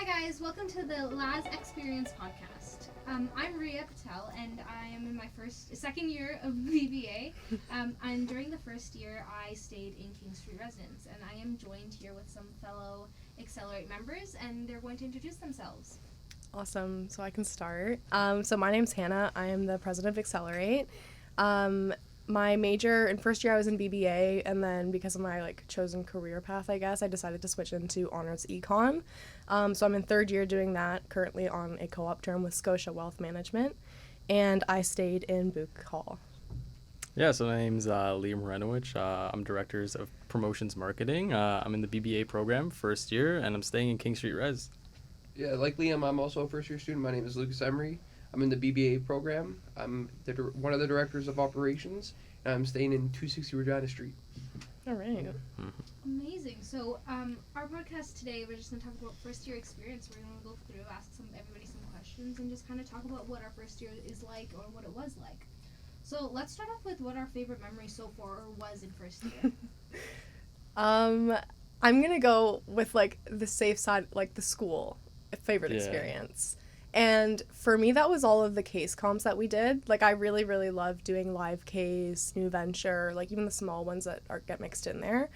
guys, welcome to the Laz Xperience podcast. I'm Ria Patel, and I am in my second year of BBA. And during the first year, I stayed in King Street Residence, and I am joined here with some fellow Accelerate members, and they're going to introduce themselves. Awesome. So I can start. So my name's Hannah. I am the president of Accelerate. My major in first year I was in BBA, and then because of my chosen career path, I guess, I decided to switch into honors econ. So I'm in third year doing that, currently on a co-op term with Scotia Wealth Management, and I stayed in Book Hall. Yeah, so my name's Liam Renowich. I'm director of promotions marketing. I'm in the BBA program first year, and I'm staying in King Street Res. Yeah, like Liam, I'm also a first year student. My name is Lucas Emery. I'm in the BBA program. I'm one of the directors of operations, and I'm staying in 260 Regina Street. All right. Mm-hmm. Amazing. So our podcast today, we're just going to talk about first year experience. We're going to go through, ask everybody some questions, and just kind of talk about what our first year is like or what it was like. So let's start off with what our favorite memory so far was in first year. I'm going to go with the safe side, the school favorite experience. And for me, that was all of the case comps that we did. I really, really loved doing live case, new venture, even the small ones that get mixed in there.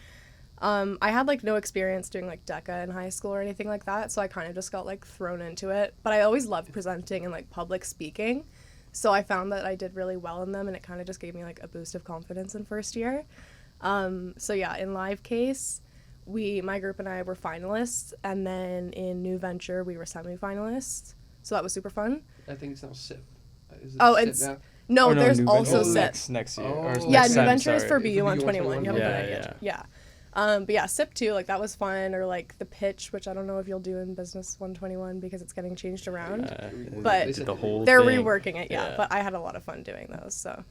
I had, no experience doing, DECA in high school or anything like that, so I kind of just got, thrown into it. But I always loved presenting and, public speaking, so I found that I did really well in them, and it kind of just gave me, a boost of confidence in first year. So, yeah, in live case, my group and I were finalists, and then in new venture, we were semi-finalists. So that was super fun. I think it's now SIP. It's no, there's also SIP. Next year. Oh. Or Yeah, next new time, venture is sorry. for BU 121. You have a good Yeah, idea. Yeah. But yeah, SIP too, that was fun. Or the pitch, which I don't know if you'll do in business 121 because it's getting changed around. But the whole they're thing. reworking it, yeah. But I had a lot of fun doing those. So.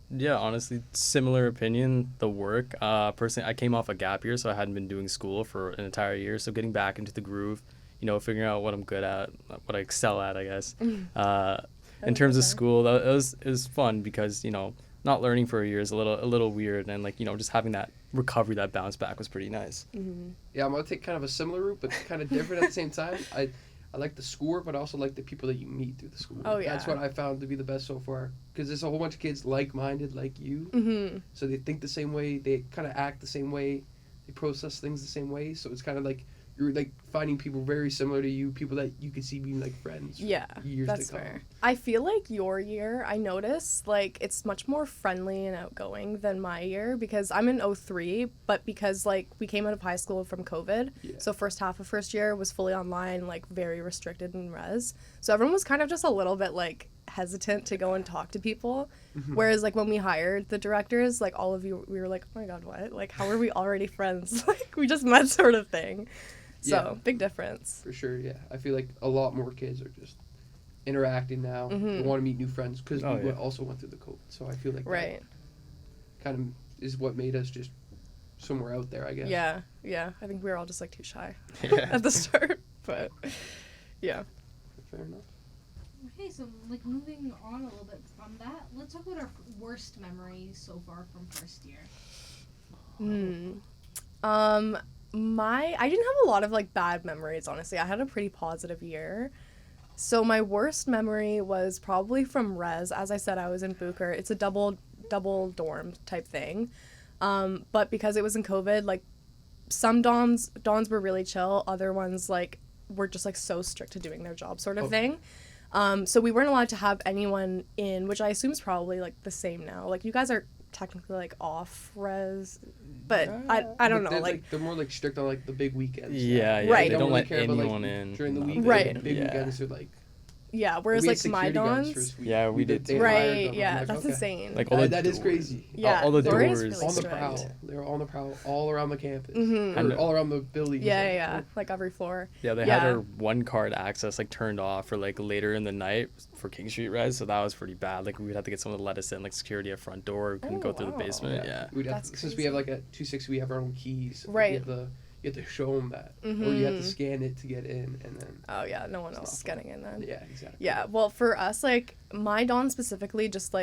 Yeah, honestly, similar opinion. The work. Personally, I came off a gap year, so I hadn't been doing school for an entire year. So getting back into the groove. Figuring out what I'm good at, what I excel at, I guess. In terms of school, it was fun because, not learning for a year is a little weird. And, just having that recovery, that bounce back was pretty nice. Mm-hmm. Yeah, I'm going to take kind of a similar route, but kind of different at the same time. I like the school, but I also like the people that you meet through the school. Oh, yeah. That's what I found to be the best so far. Because there's a whole bunch of kids like-minded like you. Mm-hmm. So they think the same way. They kind of act the same way. They process things the same way. So it's kind of you're finding people very similar to you, people that you could see being friends. Yeah, years that's to come. fair. I feel your year, I noticed it's much more friendly and outgoing than my year because I'm in 03, but because we came out of high school from COVID, so first half of first year was fully online, very restricted in res. So everyone was kind of just a little bit hesitant to go and talk to people. Mm-hmm. Whereas when we hired the directors, all of you, we were oh my god, what? How are we already friends? We just met sort of thing. So, big difference. For sure, yeah. I feel a lot more kids are just interacting now. Mm-hmm. They want to meet new friends because we also went through the COVID. So I feel right. that kind of is what made us just somewhere out there, I guess. Yeah. I think we were all just too shy at the start. But, yeah. Fair enough. Okay, so moving on a little bit from that, let's talk about our worst memories so far from first year. I didn't have a lot of bad memories, honestly. I had a pretty positive year. So my worst memory was probably from res. As I said, I was in Booker. It's a double dorm type thing. But because it was in COVID, some dons were really chill. Other ones were just so strict to doing their job sort of thing. So we weren't allowed to have anyone in, which I assume is probably the same now. You guys are technically off res, but I don't know. They're more strict on the big weekends. Yeah. Right. They don't really let care anyone about, in. during the week. Right. The big weekends are yeah. Whereas my dons. Yeah, we did. Right. Yeah, that's insane. All that is crazy. Yeah, all the doors doors really on the strict. prowl. They're on the prowl all around the campus. Mm-hmm. And all around the building. Yeah. Every floor. Yeah, they had our one card access turned off for later in the night for King Street Res, so that was pretty bad. We'd have to get someone to let us in, security at front door. We couldn't go through the basement. Yeah. We'd have since we have a 260, we have our own keys. Right. You have to show them that, or you have to scan it to get in, and then. Oh yeah, no one else is getting in then. Yeah, exactly. Yeah, well for us, my don specifically, just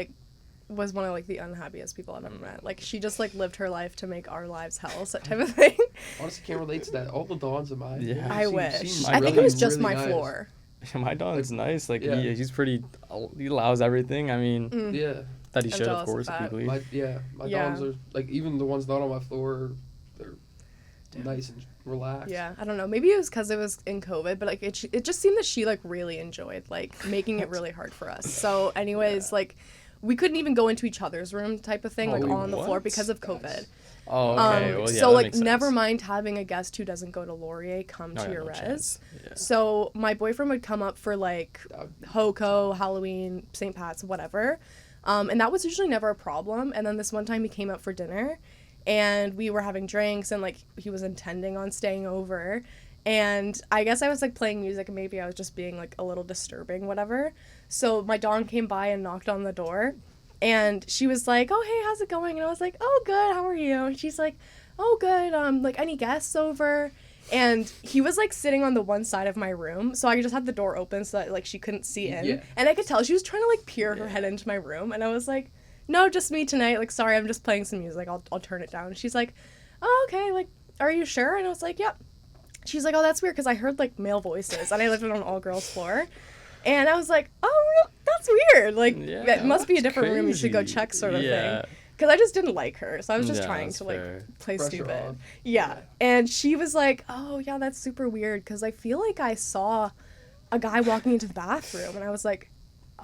was one of like the unhappiest people I've ever met. Like she just like lived her life to make our lives hell, that type of thing. Honestly, can't relate to that. All the Dons of mine. Yeah. I seem wish. I I think really, it was just really my nice. floor. My Don's nice. Like Yeah. he's pretty. He allows everything. I mean, Yeah. that he I'm should, of jealous of course, that. legally. My Yeah. Dons are like, even the ones not on my floor, they're nice and relaxed. Yeah, I don't know. Maybe it was because it was in COVID, but like it just seemed that she like really enjoyed like making it really hard for us. So, anyways, like we couldn't even go into each other's room type of thing, like Holy on the floor what? because of COVID. That's- Oh, okay. Well, yeah, so that like makes sense. never mind having a guest who doesn't go to Laurier come Oh, to yeah, your no res. chance. Yeah. So my boyfriend would come up for like That- HOCO, Halloween, St. Pat's, whatever. And that was usually never a problem. And then this one time he came up for dinner and we were having drinks and like he was intending on staying over. And I guess I was like playing music and maybe I was just being like a little disturbing, whatever. So my Dawn came by and knocked on the door and she was like, "Oh, hey, how's it going?" And I was like, "Oh, good, how are you?" And she's like, "Oh, good, like any guests over?" And he was like sitting on the one side of my room, so I just had the door open so that like she couldn't see in. Yeah. And I could tell she was trying to like peer her head into my room, and I was like, "No, just me tonight. Like, sorry, I'm just playing some music. I'll turn it down." And she's like, "Oh, okay. Like, are you sure?" And I was like, "Yep." She's like, "Oh, that's weird because I heard like male voices, and I lived on an all girls floor." And I was like, "Oh, that's weird. Like, Yeah, it must be a that's different room. You should go crazy. check, sort of Yeah. thing." Because I just didn't like her, so I was just Yeah, trying that's to like fair. play Brush her stupid. off. Yeah. Yeah. And she was like, "Oh, yeah, that's super weird because I feel like I saw a guy walking into the bathroom." And I was like,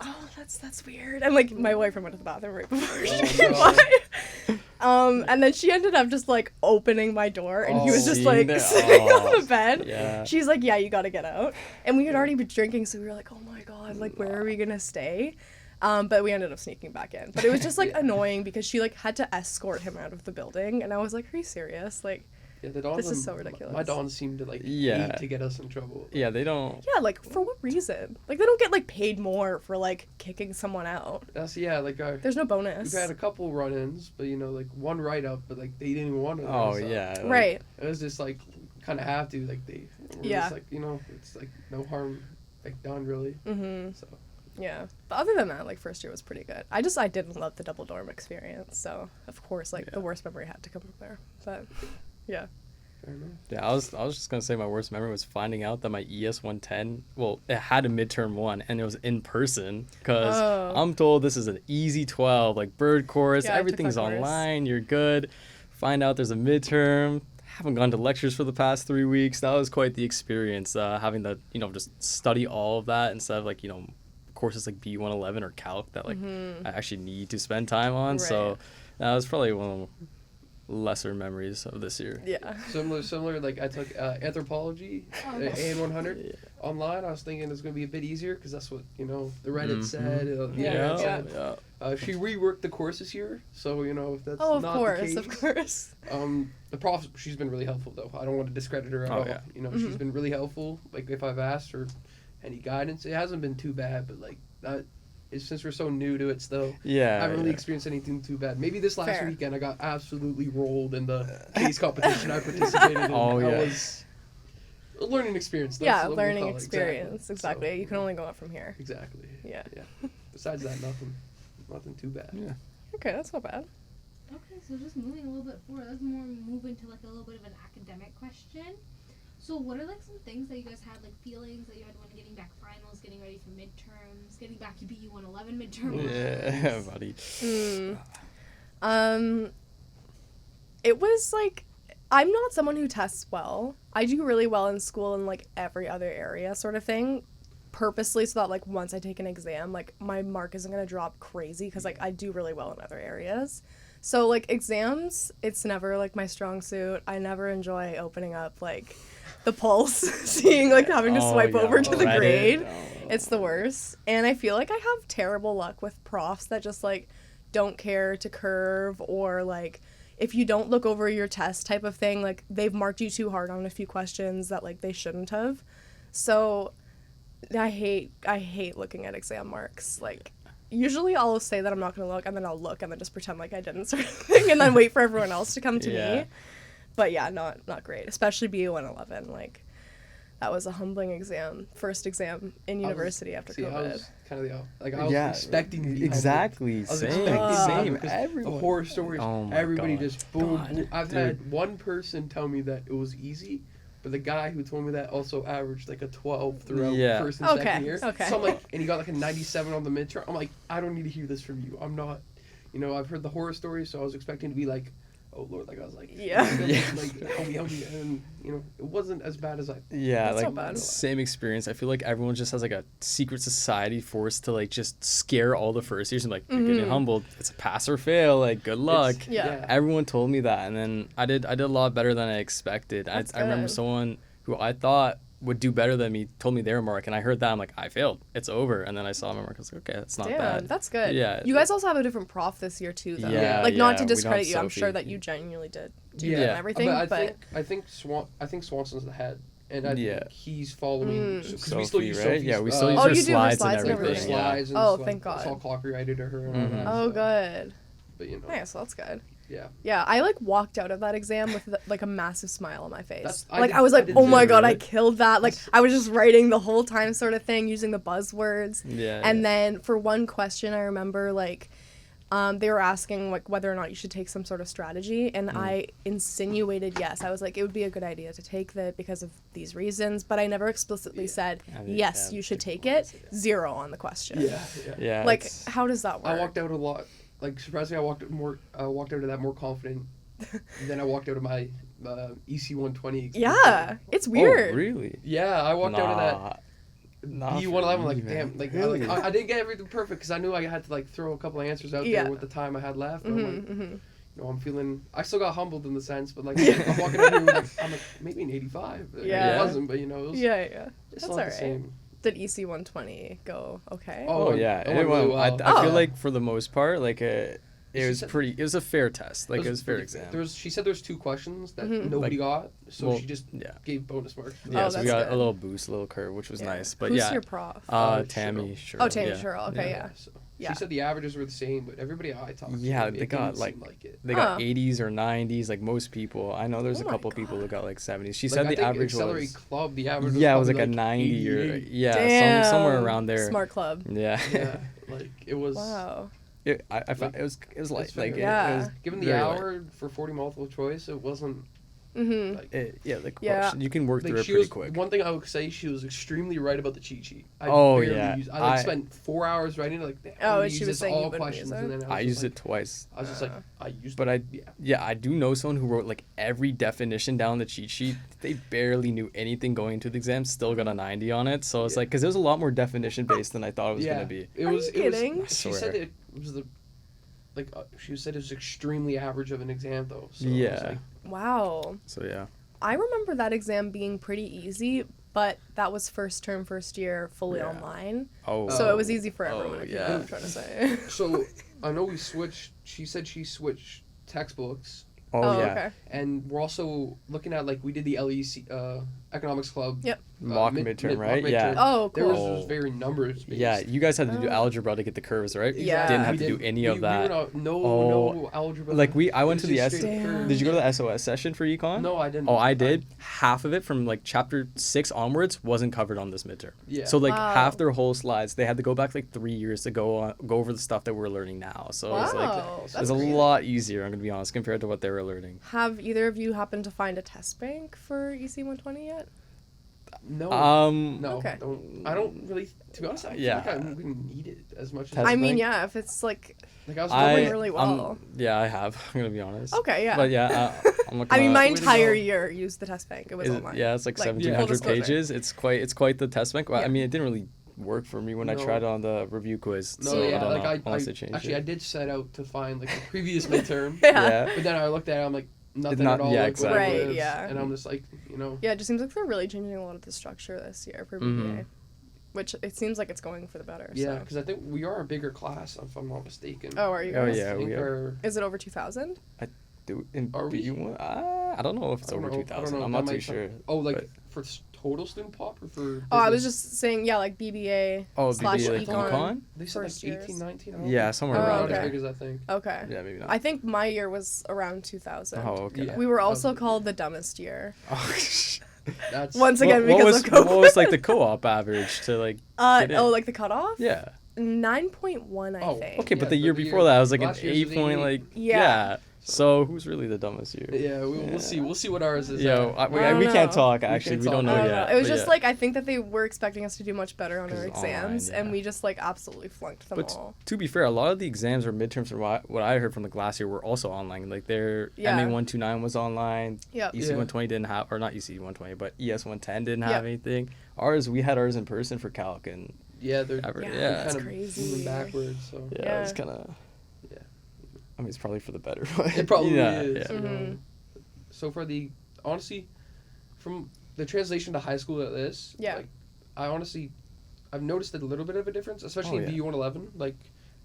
"Oh, that's weird." And like my boyfriend went to the bathroom right before she came no. by. And then she ended up just like opening my door and he was just Seeing like that- sitting oh, on the bed. yeah. She's like, "Yeah, you gotta get out." And we had already been drinking, so we were like, "Oh my god, like where are we gonna stay?" But we ended up sneaking back in. But it was just like Yeah. annoying because she like had to escort him out of the building, and I was like, "Are you serious?" Like, Yeah, the Dons. This is and so ridiculous. My Dons seem to like Yeah. hate to get us in trouble. Yeah, they don't. yeah, like for what reason? Like they don't get like paid more for like kicking someone out. That's like There's no bonus. we've had a couple run-ins, but like one write-up, but like they didn't even want to. Oh yeah. like- Right. It was just like kind of have to like they. We're Yeah. Just, like it's like no harm like done really. Mm-hmm. So Yeah. But other than that, like first year was pretty good. I didn't love the double dorm experience, so of course like the worst memory had to come from there. But yeah. fair enough. Yeah, I was just gonna say my worst memory was finding out that my ES 110, well, it had a midterm one and it was in person because Oh. I'm told this is an easy 12, like bird course, Yeah, I took everything's that course. online, you're good. Find out there's a midterm. Haven't gone to lectures for the past 3 weeks. That was quite the experience, having to just study all of that instead of like courses like B111 or Calc that like I actually need to spend time on. So Mm-hmm. Right. that was probably one of the lesser memories of this year. Yeah. Similar. Like I took anthropology, AN 100 online. I was thinking it's gonna be a bit easier because that's what the Reddit Mhm. said. The Yeah. internet Yeah. said. She reworked the course this year, so if that's Oh, of not course, the case, of course. the prof, she's been really helpful though. I don't want to discredit her at Oh, all. yeah. She's been really helpful. Like if I've asked her any guidance, it hasn't been too bad. But like that, since we're so new to it still, Yeah. I haven't really yeah. experienced anything too bad. Maybe this last Fair. weekend I got absolutely rolled in the case competition I participated in. Oh, yeah. That was a learning experience. That's Yeah, what we'll learning call it. experience. Exactly. So, You can only go up from here. Exactly. Yeah. Besides that, nothing too bad. Yeah. Okay, that's not bad. Okay, so just moving a little bit forward, let's move into like a little bit of an academic question. So what are like some things that you guys had, like feelings that you had when getting back finals, getting ready for midterms, getting back to BU 111 midterm? Yeah, buddy. It was like, I'm not someone who tests well. I do really well in school in like every other area sort of thing, purposely so that like once I take an exam, like my mark isn't gonna drop crazy because like I do really well in other areas. So like exams, it's never like my strong suit. I never enjoy opening up like the pulse, seeing like having to Oh, swipe yeah, over to the Reddit. grade. Oh. It's the worst. And I feel like I have terrible luck with profs that just like don't care to curve, or like if you don't look over your test type of thing, like they've marked you too hard on a few questions that like they shouldn't have. So I hate looking at exam marks. Like usually I'll say that I'm not going to look, and then I'll look and then just pretend like I didn't sort of thing, and then wait for everyone else to come to Yeah. me. But yeah, not great, especially BU 111. Like That was a humbling exam. First exam in university after See, I COVID. was kind of I was expecting to be humbled. exactly. I was Same, expecting to be same. humbled 'cause Everyone. the horror stories, Oh my everybody God. just boom, God, boom. I've dude. had one person tell me that it was easy, but the guy who told me that also averaged like a 12 throughout Yeah. first and Okay, second year. okay. So I'm like, and he got like a 97 on the midterm. I'm like, I don't need to hear this from you. I'm not, I've heard the horror stories, so I was expecting to be like, oh Lord, like I was like, Yeah. like help me, and it wasn't as bad as I. Yeah, That's so like bad. same experience. I feel like everyone just has like a secret society forced to like just scare all the first years and like you're getting humbled. It's a pass or fail. Like good luck. Yeah. Everyone told me that, and then I did a lot better than I expected. I remember good. someone who I thought would do better than me told me their mark, and I heard that I'm like I failed. It's over, and then I saw my mark. I was like, okay, that's not Damn, bad. that's good. Yeah. You guys also have a different prof this year too, though. Yeah, Like not yeah, to we don't discredit have you, I'm sure Sophie. that you genuinely did do Yeah. that and everything, but but I think Swanson's the head, and I Yeah. think he's following. Because we still Sophie, use right? Sophie's. Yeah, we still use Oh, her you do her slides slides and and everything. everything. Slides and Oh, stuff. thank God. It's all copyrighted to her and all that. oh so- good. But Nice, that's good. yeah. Yeah, I like walked out of that exam with like a massive smile on my face. I Like did- I was I like, did oh my too, God, I right? killed that. Like I was just writing the whole time sort of thing, using the buzzwords. Yeah. And then for one question, I remember like they were asking like whether or not you should take some sort of strategy, and I insinuated yes. I was like, it would be a good idea to take that because of these reasons, but I never explicitly said yes, you should take it. 0 on the question. Yeah. Like it's- how does that work? I walked out a lot. Like surprisingly, I walked out of that more confident than I walked out of my EC 120. Yeah, it's weird. Oh, really? Yeah, I walked out of that. Nah, B for 111, me, like man. damn, like Really? I didn't get everything perfect because I knew I had to like throw a couple of answers out Yeah. there with the time I had left. But I'm like, Mhm. I'm feeling. I still got humbled in the sense, but like I'm walking out here with like I'm like maybe an 85. Yeah. It wasn't, but it was Yeah. just That's not alright. the same. Did EC 120 go okay? Oh, Oh yeah, it went really well. I Oh. feel like for the most part, like it She was said- pretty. It was a fair test. Like it was a fair really- exam. She said there's 2 questions that Mhm. nobody Like, got, so well, she just yeah. gave bonus marks. Yeah, Oh, so we that's got good. a little boost, a little curve, which was Yeah. nice. But Who's yeah, your prof? Tammy, sure. Oh, Tammy yeah. Sherrill. Okay, yeah. So Yeah. She said the averages were the same, but everybody I talked to, Yeah, it they didn't got, seem like- it. They got Huh. 80s or 90s, like most people. I know there's Oh a my couple people that God. got like 70s. She Like, said I the think average Accelerate was. Club, the average Yeah, it was like probably a 90 or 88. yeah, Damn. somewhere around there. Smart club. Yeah. Yeah, like it was. Wow. I found it was light. It's Like fair. Yeah. it was Given the very light. hour for 40 multiple choice, it wasn't Mhm. like. Yeah, the Yeah. question you can work Like through it she pretty was quick. one thing I would say she was extremely right about the cheat sheet. I Oh, barely yeah. Used, I I- spent 4 hours writing it. Like Oh, I'm and gonna she use was this saying you all wouldn't questions, use and it? then I was used just it twice. I was just like I used. But yeah. yeah, I do know someone who wrote like every definition down the cheat sheet. They barely knew anything going into the exam, still got a 90 on it. So it's Yeah. like, because it was a lot more definition based than I thought it was yeah, gonna be. It Are was. you It kidding? was. She said swear. it was the. Like she said, it was extremely average of an exam though. So it was Yeah. like, Wow. So yeah. I remember that exam being pretty easy, but that was first term, first year, fully Yeah. online. Oh. So it was easy for everyone, if you know yeah. what I'm trying to say. so I know we switched. She said she switched textbooks, Oh, yeah. okay. and we're also looking at like we did the LEC economics club. Yep. Mock midterm, right? Yeah. Oh, There was cool. just very numbers based. Yeah, you guys had to do Oh. algebra to get the curves, right? Yeah. Didn't have We to do did- any we- of that. We were not, no, Oh, no algebra. Like I went It to was the just S. straight Damn. curves. Did you go to the SOS session for econ? No, I didn't. Oh, I did. Half of it from like chapter 6 onwards wasn't covered on this midterm. Yeah. So like Wow. half their whole slides, they had to go back like 3 years to go over the stuff that we're learning now. So it was like Wow, it was that's a great. lot easier. I'm gonna be honest compared to what they were learning. Have either of you happened to find a test bank for EC 120 yet? No. No. Okay. I don't really. To be honest, I feel like I Yeah. wouldn't need it as much as. Test I mean, bank? yeah, if it's like, Like I was going really well. Yeah, I have. I'm gonna be honest. okay, yeah. But yeah, I'm looking I mean, at- my Way to entire go. year used the test bank. It was Is it- online. yeah, it's like Like, 1,700 full disclosure. pages. It's quite the test bank. Well, Yeah. I mean, it didn't really work for me when I No. tried on the review quiz. No, so yeah, I don't like know unless they changed actually I it. did set out to find like the previous midterm, Yeah. but then I looked at it, I'm like nothing not- at all. yeah, like, exactly. whatever it Right, is, yeah. And I'm just like, Yeah, it just seems like they're really changing a lot of the structure this year for BBA, which it seems like it's going for the better. yeah, So. because I think we are a bigger class, if I'm not mistaken. Oh, are you Oh, guys? yeah. I think we are. our- Is it over 2,000? Are we? I don't know if it's I don't over know, I 2,000. don't know, I'm that not too might- sure. Oh, like but- for total student pop or for? Oh, I was business? just saying, yeah, like BBA Oh, slash BBA, like econ. econ? They said like first years. 18, 19. I don't Yeah, know. somewhere Oh, around Not as okay. big as I think. Okay. there. Yeah, maybe not. I think my year was around 2,000. Oh, okay. Yeah. We were That also was- called the dumbest year. Oh, That's Once again, because was, of COVID. what was like the co-op average to like? get in? like the cutoff? Yeah. 9.1, I Oh, think. Okay, but Yeah, the year but the before year- that, I was like an last year's was 8 point, 88. like Yeah. So who's really the dumbest year? Yeah, we'll see. We'll see what ours is. Yo, at. we I don't can't know. talk. We Actually, can't we don't talk. know I don't yet. know. It was but just yeah. like I think that they were expecting us to do much better on 'Cause our it's online, exams, and yeah. we just like absolutely flunked them But all. to be fair, a lot of the exams or midterms, from what I heard from like last year, were also online. Like their Yeah. MA 129 was online. Yep. EC Yeah. 120 didn't have, or not EC 120, but ES 110 didn't Yep. have anything. We had ours in person for calc, and Yeah, they're Yeah, they're that's kind of crazy. moving backwards. So yeah, it's Yeah. kind of. Yeah. I mean, it's probably for the better. it probably yeah, is. Yeah. You know? Mhm. So for the honestly, from the translation to high school at this, Yeah. like, I've noticed a little bit of a difference, especially Oh, in yeah. BU 111. Like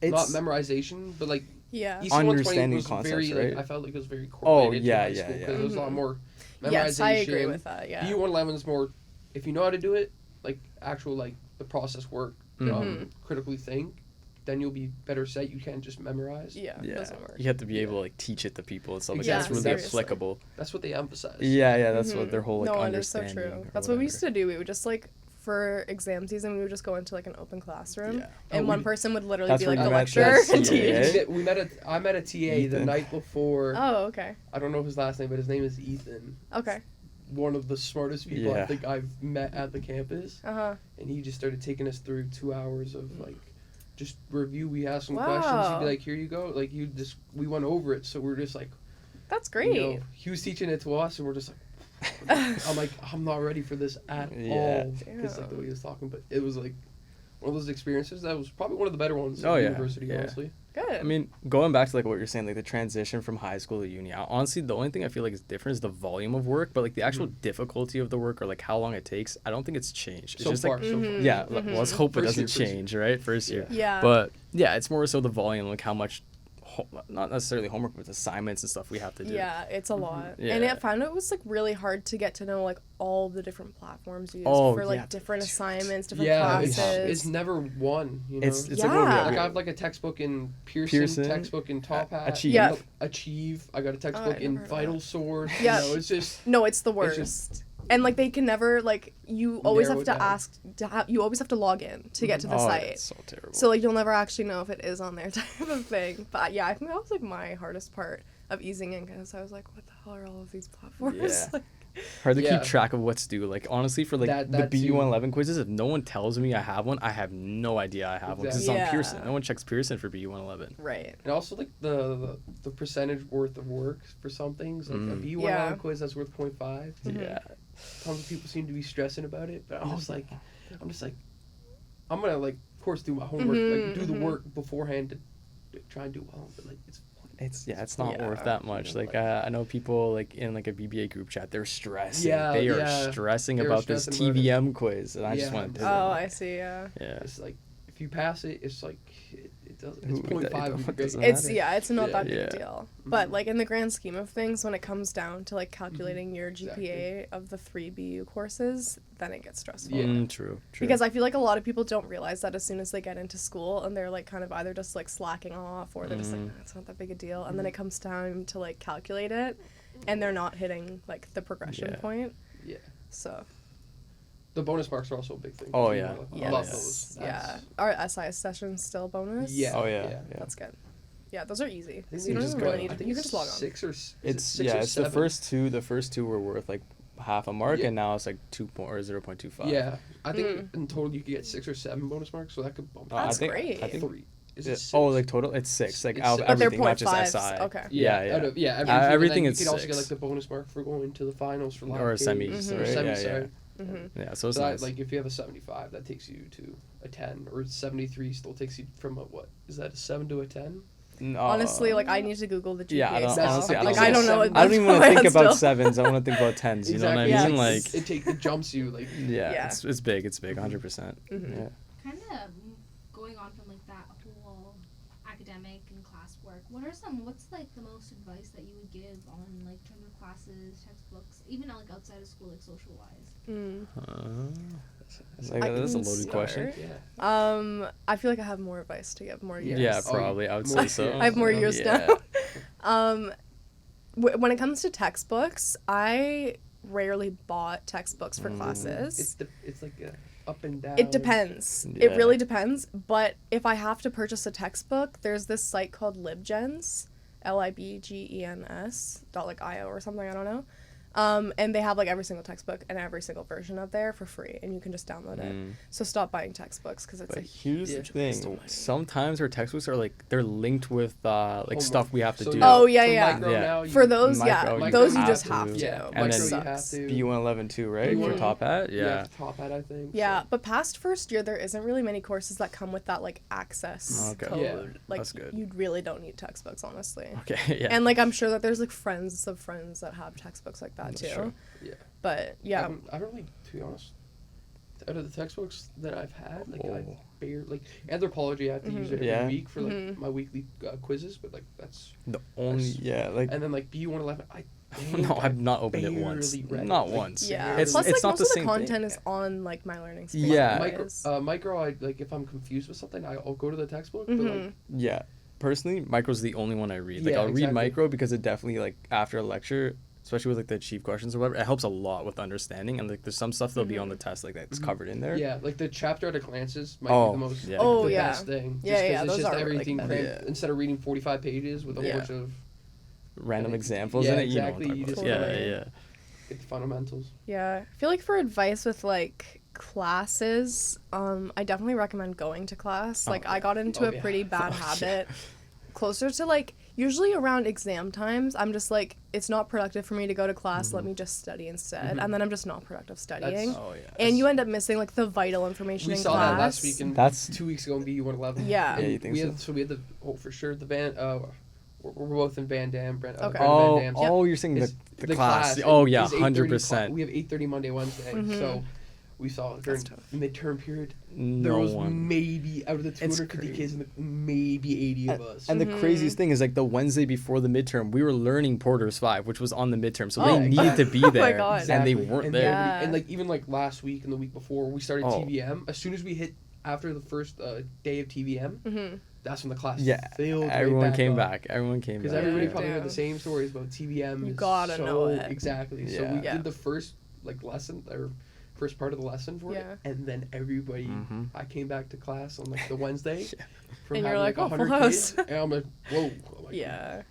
It's not memorization, but like Yeah. EC 120 Understanding was concepts, very right? like I felt like it was very Oh, correlated yeah, to high yeah, school yeah. because there was a lot Mhm. more memorization. Yes, I agree with that. Yeah. BU 111 is more if you know how to do it, like actual like the process work, Mhm. critically think, then you'll be better set. You can't just memorize. Yeah. It Yeah, doesn't work. you have to be able to like teach it to people and stuff like Exactly. that's really Seriously. applicable. That's what they emphasize. Yeah, that's Mhm. what their whole like no, it is so understanding. true. or That's what we whatever. used to do. We would just like for exam season, we would just go into like an open classroom, Yeah. and Oh, one we- person would literally That's be where like you the met lecturer. that and TA? teach. I met a TA the Ethan. night before. Oh, okay. I don't know his last name, but his name is Ethan. Okay. One of the smartest people I Yeah. think I've met at the campus, Uh huh. and he just started taking us through 2 hours of like just review. We asked him Wow. questions. He'd be like, "Here you go." Like we went over it, so we're just like, That's great. you know, he was teaching it to us, and we're just like, I'm like, I'm not ready for this at Yeah. all. Because like the way he was talking, but it was like one of those experiences that was probably one of the better ones Oh, in yeah. university, Yeah. honestly. Good. I mean, going back to like what you're saying, like the transition from high school to uni. Honestly, the only thing I feel like is different is the volume of work, but like the actual difficulty of the work or like how long it takes, I don't think it's changed. It's So just far, like so far. Mhm. yeah, well, let's hope it First year, doesn't first year. change, right? First year. yeah. But yeah, it's more so the volume, like how much, not necessarily homework, but assignments and stuff we have to do. Yeah, it's a lot. And Yeah. I found it was like really hard to get to know like all the different platforms used Oh, for like yeah. different assignments, different Yeah, classes. it's never one. You know, It's like Yeah. what like I have like a textbook in Pearson. Textbook in Top Hat. Achieve. Yeah. Achieve. I got a Oh, textbook I in never heard of Vital that. Source. Yeah. You know, it's just No, it's the It's worst. just- And like they can never like you always Narrow have it to down. ask you always have to log in to get to the Oh, site. it's so terrible. So like you'll never actually know if it is on there type of thing. But yeah, I think that was like my hardest part of easing in because I was like, what the hell are all of these platforms? Yeah. Like, hard to Yeah. keep track of what's due. Like honestly, for like That the too. BU 111 quizzes, if no one tells me I have one, I have no idea I have one because it's Exactly. on Yeah. Pearson. No one checks Pearson for BU 111. right. and also like the percentage worth of work for some things. Like a Mm. B1 Yeah. quiz that's worth 0.5. Mhm. Yeah. Tons of people seem to be stressing about it, but I'm Oh, just like, I'm gonna like, of course, do my homework, like do the mhm. work beforehand to try and do well. But like, It's not Yeah. worth that much. Yeah, Like like- I know people like in like a BBA group chat, they're stressing. Yeah, they are yeah. stressing They're about this stressing about it. TVM quiz, and I just Yeah. want to. Oh, I see. Yeah. Yeah. it's like if you pass it, it's like it doesn't. Who- It's 0.5. it would be great. doesn't It's matter. yeah, it's not Yeah. that big Yeah. a deal. But like in the grand scheme of things, when it comes down to like calculating your Exactly. GPA of the 3 BU courses, then it gets stressful. Yeah. True. Because I feel like a lot of people don't realize that as soon as they get into school and they're like kind of either just like slacking off or they're just like, it's not that big a deal. And then it comes time to like calculate it and they're not hitting like the progression Yeah. point. Yeah. So, The bonus marks are also a big thing. Oh, too. yeah. I yes. love those. Yeah. That's- Are SI sessions still bonus? Yeah. Oh yeah. Yeah. Yeah. That's good. Yeah, those are easy. I think So you they don't just even go- really I need think you can it's just log on. 6 or is it It's 6 or it's the 7? first two. The first two were worth like half a mark, Yeah. and now it's like 0.25. Yeah, I think in total you could get 6 or 7 bonus marks, so that could bump. I That's think, great. I think 3. Is it Yeah. 6? Oh, like total, it's 6. Like It's out of 6. But they're everything, not just 0.5s. SI. Okay. Yeah, out yeah. of- yeah, Everything and is then you could also get 6. like the bonus mark for going to the finals for live Or kids, semis, or right? semis, Yeah, sorry. Mm-hmm. Yeah, so it's So that, nice. like if you have a 75, that takes you to a 10, or 73 still takes you from a what? Is that a 7 to a 10? No. Honestly, like I need to Google the GPA Yeah, I don't, stuff. honestly, I like don't, I don't know. know. What I don't even want that's to think my about still. 7s. I want to think about 10s. You know what I Exactly. mean? Yeah. Like, It jumps you like. yeah, Yeah. It's big. It's big. 100%. Mhm. Yeah. Kind of going on from like that whole academic and classwork. What's like the most advice that you would give on like terms of classes, textbooks, even like outside of school, like social wise? Mm. Like, I that's a can loaded question. start. Yeah. I feel like I have more advice to give, more years. Yeah, Oh, probably. I would more say so. years. I have more years Yeah. now. When it comes to textbooks, I rarely bought textbooks for classes. It's like a up and down. It depends. Yeah. It really depends. But if I have to purchase a textbook, there's this site called Libgens, libgens.io or something, I don't know. And they have like every single textbook and every single version of there for free, and you can just download it. So stop buying textbooks because it's But a here's the huge waste of thing. money. Sometimes our textbooks are like they're linked with Homework. stuff we have to So do. Oh, yeah, for yeah. micro Yeah. now, For those, Micro, you those you have just to. have to. Yeah, And micro then you have sucks. to. B111 too, right? For Mhm. Top Hat, Yeah, yeah. Top Hat, I think. Yeah, So. but past first year, there isn't really many courses that come with that like access Okay. code. Yeah, like that's good. you really don't need textbooks, honestly. Okay, yeah. And like I'm sure that there's like friends of friends that have textbooks like that too. Sure. Yeah. But yeah, I don't really, to be honest, out of the textbooks that I've had, like I Oh. barely, like anthropology, I have to use it every Yeah. week for like Mhm. my weekly quizzes, but like that's, The only, like, and then like B111, I no, I've not opened it once. barely read it, Not like, once. yeah. It's, Plus, it's like not most the of the same content thing. is on like My Learning Space. Yeah. anyways. Micro, I like if I'm confused with something, I'll go to the textbook, but Mhm. like Yeah. Personally, micro's the only one I read. Like, Yeah, I'll read exactly. micro because it definitely, like, after a lecture, especially with, like, the chief questions or whatever, it helps a lot with understanding. And, like, there's some stuff that'll be on the test, like, that's Mhm. covered in there. yeah, like the chapter at a glances might Oh, be the most, yeah. like, Oh, the yeah. best thing. Yeah, Just 'cause yeah, it's those just are really everything good. crammed, Yeah. instead of reading 45 pages with a Yeah. whole bunch of Random Yeah, examples yeah, in it. exactly, You know you what I'm just talking about. Totally. Yeah, yeah. get the fundamentals. Yeah, I feel like for advice with like classes, I definitely recommend going to class. Like I got into Oh, a yeah. pretty bad Oh, yeah. habit closer to like usually around exam times. I'm just like it's not productive for me to go to class. Let me just study instead, Mhm. and then I'm just not productive studying. Oh, yeah. And you end up missing like the vital information We in saw class. that last week and That's- 2 weeks ago in B111. Yeah. And Yeah, you think we so? had, we had the for sure the van. We're both in Van Dam. Okay. Van Oh, Dam's. oh, you're saying It's the class. Oh, yeah, 100%. We have 8:30 Monday, Wednesday. Mhm. So we saw during That's tough. the midterm period, there No was one. maybe out of the 250 crazy. kids, maybe 80 of us. And the Mhm. craziest thing is, like, the Wednesday before the midterm, we were learning Porter's 5, which was on the midterm. So Oh, they needed to be oh my there. God. And they Exactly. weren't and there. Yeah. And like even like last week and the week before, we started Oh. TVM. As soon as we hit after the first day of TVM, Mm-hmm. that's when the class Yeah, filled right everyone came up. back. Everyone came Because back. everybody Yeah. probably heard Damn. the same stories about TVM. You is gotta so, know it. Exactly. So Yeah. we Yeah. did the first like lesson or first part of the lesson for Yeah. it, and then everybody. Mhm. I came back to class on like the Wednesday. Yeah. From And you're having, like, "Oh, 100 full kids, house." and I'm like, whoa. Like, Yeah.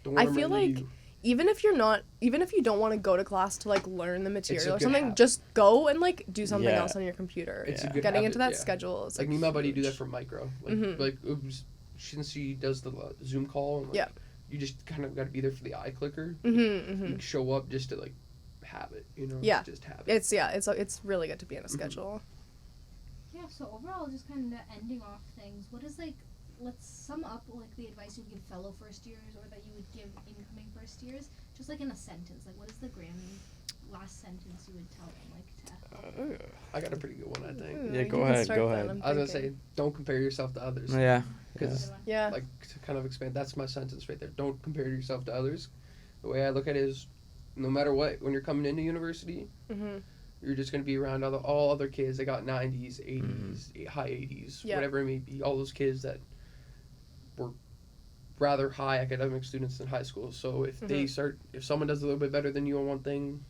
don't I wanna feel murder like you. even if you don't want to go to class to like learn the material or good something, habit. just go and like do something Yeah. else on your computer. It's a Yeah. good Getting habit, into that yeah. schedule is Like like me and my buddy do that huge. for micro. Like, Mhm. like it was, since he does the Zoom call, and like, Yeah. you just kind of got to be there for the eye clicker. Mm-hmm, You show up just to like have it, you know. Yeah. Just have it. It's really good to be in a Mhm. schedule. Yeah, so overall, just kind of ending off things, what is like, let's sum up like the advice you would give fellow first years or that you would give incoming first years, just like in a sentence. Like, what is the grand last sentence you would tell them, like, to help? I got a pretty good one, I think. Ooh, Yeah, you go can ahead, start go then, ahead. I'm I was gonna say, thinking. don't compare yourself to others. Yeah. Because Good one. Yeah. like to kind of expand, that's my sentence right there. Don't compare yourself to others. The way I look at it is, no matter what, when you're coming into university, Mm-hmm. you're just gonna be around all other kids that got 90s, 80s, high 80s, Yeah. whatever it may be. All those kids that were rather high academic students in high school. So if they if someone does a little bit better than you on one thing,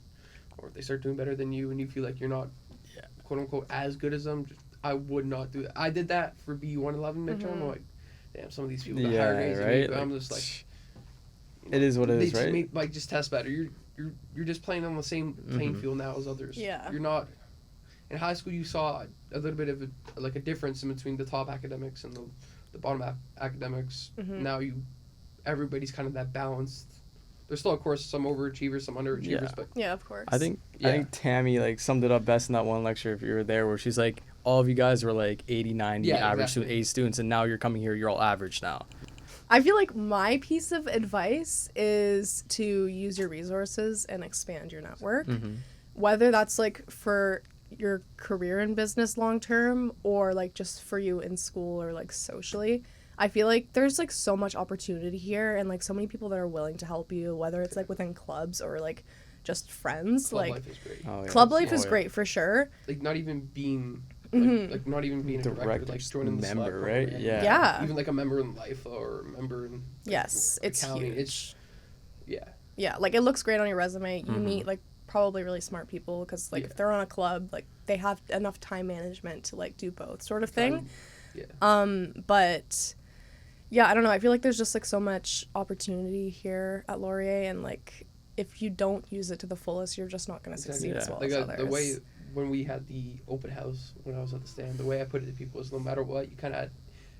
or if they start doing better than you, and you feel like you're not, Yeah. quote unquote, as good as them, I would not do that. I did that for B111 midterm. I'm like, damn, some of these people got higher Yeah, grades than me, right? but I'm just like, It is what it they is, just right? make, like just test better. You're just playing on the same playing Mhm. field now as others. Yeah. You're not. In high school, you saw a little bit of a difference in between the top academics and the bottom academics. Mhm. Now everybody's kind of that balanced. There's still, of course, some overachievers, some underachievers, Yeah. but Yeah, of course. I think Yeah. Tammy like summed it up best in that one lecture if you were there where she's like all of you guys were like 80, 90 Yeah, average exactly. A students and now you're coming here you're all average now. I feel like my piece of advice is to use your resources and expand your network. Mm-hmm. Whether that's like for your career in business long term or like just for you in school or like socially. I feel like there's like so much opportunity here and like so many people that are willing to help you, whether it's like within clubs or like just friends. club Like life is great. Oh, yeah. club life Oh, is yeah. great for sure. Like not even being. Mhm. Like not even being a director, Direct like joining the member, select right? program. Yeah. Yeah. Even like a member in life or a member in. Yes, it's accounting. huge. Yeah. Yeah, like it looks great on your resume. You Mhm. meet like probably really smart people because like Yeah. if they're on a club, like they have enough time management to like do both sort of thing. Yeah. But yeah, I don't know. I feel like there's just like so much opportunity here at Laurier, and like if you don't use it to the fullest, you're just not going to succeed as well Like as others. the way when we had the open house when I was at the stand, the way I put it to people is no matter what, you kind of had.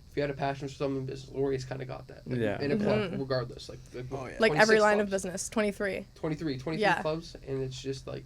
If you had a passion for something in business, Laurier's kind of got that. Like, Yeah. In a club, Mhm. regardless. Like like every 26 line of clubs. business, 23. 23 Yeah. clubs, and it's just like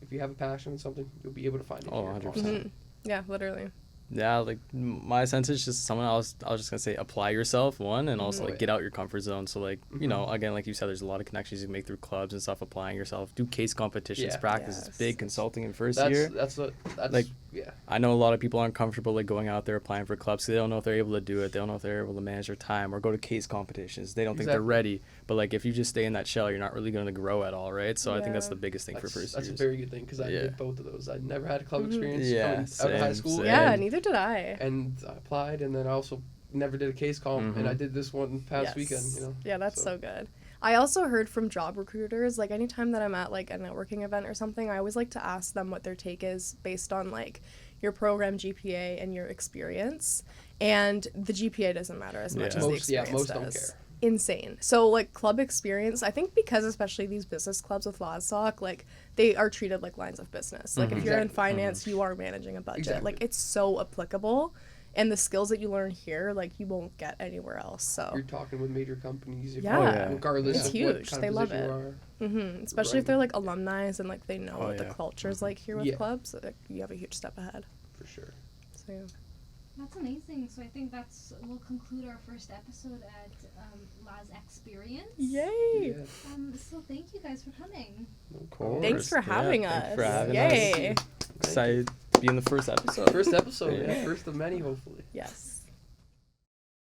if you have a passion in something, you'll be able to find it. Oh, here. 100%. Mhm. Yeah, literally. Yeah, like my sense is just someone else. I was just gonna say apply yourself one, and also Mhm. like Oh, yeah. get out your comfort zone. So like you know, again, like you said, there's a lot of connections you can make through clubs and stuff. Applying yourself, do case competitions, Yeah. practice. Yes. It's big consulting in first That's year. that's Like, yeah. I know a lot of people aren't comfortable like going out there applying for clubs. 'Cause they don't know if they're able to do it. They don't know if they're able to manage their time or go to case competitions. They don't think they're Exactly. ready. But like if you just stay in that shell, you're not really going to grow at all, right? So I think that's Yeah. the biggest thing for first That's years. a very good thing because I Yeah. did both of those. I never had a club Mhm. experience Yeah, coming out of high same, school. same. Yeah, And- neither did I. And I applied, and then I also never did a case comp, and Mhm. I did this one past weekend. You know. Yeah, that's so good. I also heard from job recruiters, like anytime that I'm at like a networking event or something, I always like to ask them what their take is based on like your program GPA and your experience. And the GPA doesn't matter as much Yeah. as the Most- yeah, experience most don't does. care. Insane. So like club experience, I think because especially these business clubs with LazSoc, like they are treated like lines of business. Like Mhm. if you're in Exactly. finance, you are managing a budget. Exactly. Like it's so applicable. And the skills that you learn here, like you won't get anywhere else. So You're talking with major companies. If Yeah. Oh, yeah. Regardless It's of what huge. kind They of love position it. you are. especially if they're like alumni and like they know Oh, what the yeah. culture's like here with Yeah. clubs, like, you have a huge step ahead. For sure. So yeah. That's amazing. So I think we'll conclude our first episode at Laz Xperience. Yay! Yeah. So thank you guys for coming. No Of problem. Thanks for Yeah, having thanks us. for having Yay! us. Excited to be in the first episode. First episode, Yeah. yeah. First of many, hopefully. Yes.